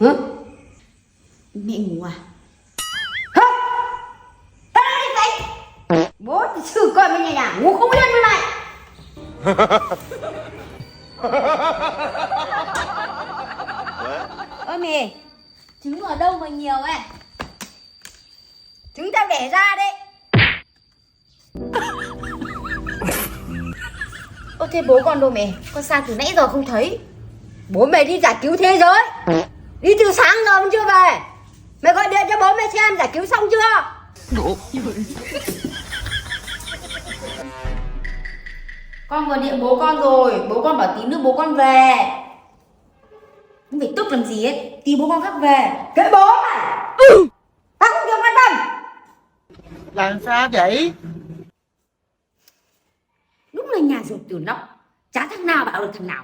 Hả? Mẹ ngủ à? Hả? Tao đi vậy? Bố thì xử con bên nhà ngủ không yên bên này. Ơ mẹ, trứng ở đâu mà nhiều ấy? Trứng tao đẻ ra đấy. Ơ thế bố con đâu mẹ? Con sang từ nãy giờ không thấy. Bố mẹ đi giải cứu thế giới. Đi từ sáng giờ vẫn chưa về. Mẹ gọi điện cho bố mẹ xem giải cứu xong chưa? Con gọi điện bố con rồi. Bố con bảo tí nữa bố con về. Không phải tức làm gì ấy. Tí bố con khác về. Kệ bố mà. Tao không được quan tâm. Làm sao vậy? Đúng là nhà ruột từ nóc. Chả thằng nào bảo được thằng nào.